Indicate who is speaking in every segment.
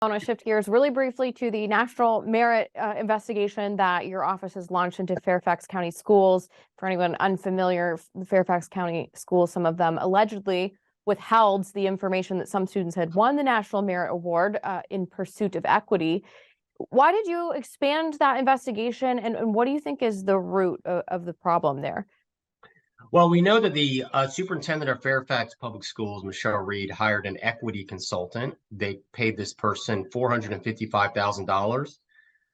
Speaker 1: I want to shift gears really briefly to the national merit investigation that your office has launched into Fairfax County schools. For anyone unfamiliar, the Fairfax County schools, some of them allegedly withheld the information that some students had won the National Merit Award in pursuit of equity. Why did you expand that investigation, and what do you think is the root of the problem there?
Speaker 2: Well, we know that the superintendent of Fairfax Public Schools, Michelle Reed, hired an equity consultant. They paid this person $455,000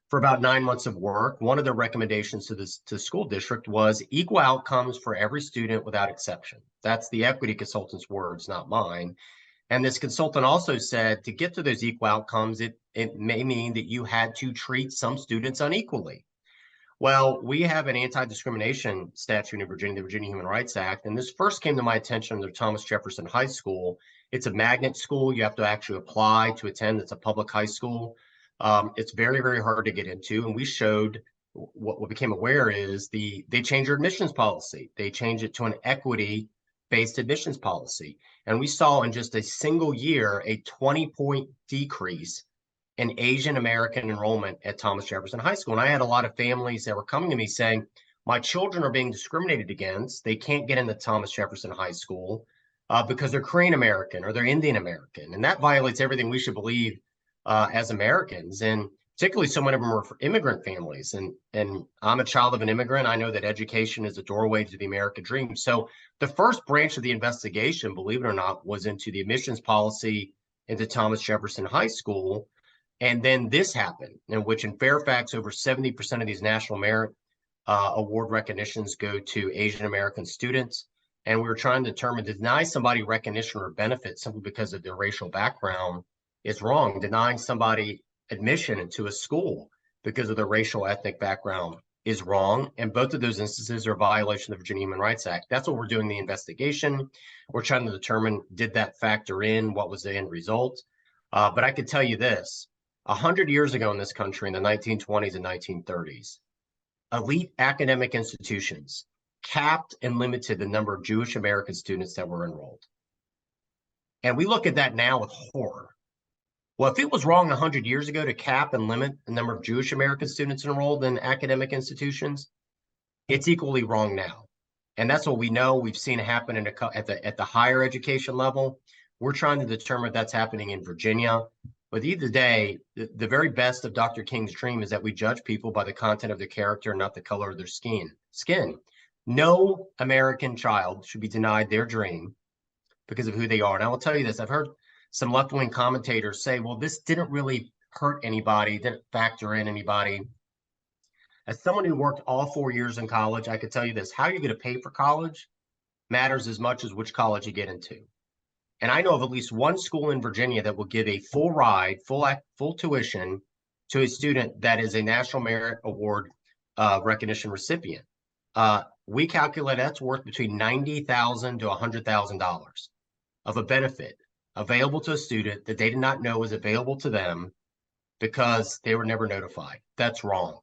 Speaker 2: for about 9 months of work. One of the recommendations to the school district was equal outcomes for every student without exception. That's the equity consultant's words, not mine. And this consultant also said to get to those equal outcomes, it may mean that you had to treat some students unequally. Well, we have an anti-discrimination statute in Virginia, the Virginia Human Rights Act, and this first came to my attention under Thomas Jefferson High School. It's a magnet school. You have to actually apply to attend. It's a public high school. It's very, very hard to get into, and we showed what we became aware is they changed their admissions policy. They changed it to an equity-based admissions policy, and we saw in just a single year a 20-point decrease in Asian American enrollment at Thomas Jefferson High School. And I had a lot of families that were coming to me saying, my children are being discriminated against. They can't get into Thomas Jefferson High School because they're Korean American or they're Indian American. And that violates everything we should believe as Americans. And particularly so many of them are immigrant families. And I'm a child of an immigrant. I know that education is a doorway to the American dream. So the first branch of the investigation, believe it or not, was into the admissions policy into Thomas Jefferson High School. And then this happened, in which in Fairfax, over 70% of these National Merit Award recognitions go to Asian American students. And we were trying to determine to deny somebody recognition or benefit simply because of their racial background is wrong. Denying somebody admission into a school because of their racial ethnic background is wrong. And both of those instances are a violation of the Virginia Human Rights Act. That's what we're doing the investigation. We're trying to determine, did that factor in? What was the end result? But I could tell you this. 100 years ago in this country, in the 1920s and 1930s, elite academic institutions capped and limited the number of Jewish American students that were enrolled. And we look at that now with horror. Well, if it was wrong 100 years ago to cap and limit the number of Jewish American students enrolled in academic institutions, it's equally wrong now. And that's what we know. We've seen it happen at the higher education level. We're trying to determine if that's happening in Virginia. But either day, the very best of Dr. King's dream is that we judge people by the content of their character, not the color of their skin. No American child should be denied their dream because of who they are. And I will tell you this, I've heard some left-wing commentators say, well, this didn't really hurt anybody, didn't factor in anybody. As someone who worked all 4 years in college, I could tell you this, how you're going to pay for college matters as much as which college you get into. And I know of at least one school in Virginia that will give a full ride, full tuition to a student that is a National Merit Award recognition recipient. We calculate that's worth between $90,000 to $100,000 of a benefit available to a student that they did not know was available to them because they were never notified. That's wrong.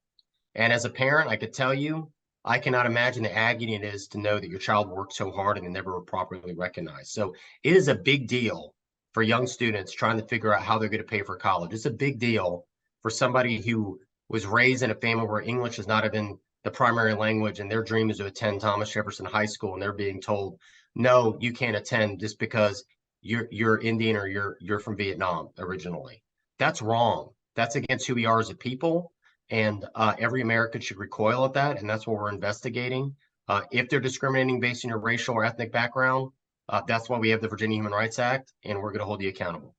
Speaker 2: And as a parent, I could tell you, I cannot imagine the agony it is to know that your child worked so hard and they never were properly recognized. So it is a big deal for young students trying to figure out how they're going to pay for college. It's a big deal for somebody who was raised in a family where English has not been the primary language and their dream is to attend Thomas Jefferson High School, and they're being told, no, you can't attend just because you're Indian or you're from Vietnam originally. That's wrong. That's against who we are as a people. And every American should recoil at that, and that's what we're investigating. If they're discriminating based on your racial or ethnic background, that's why we have the Virginia Human Rights Act, and we're going to hold you accountable.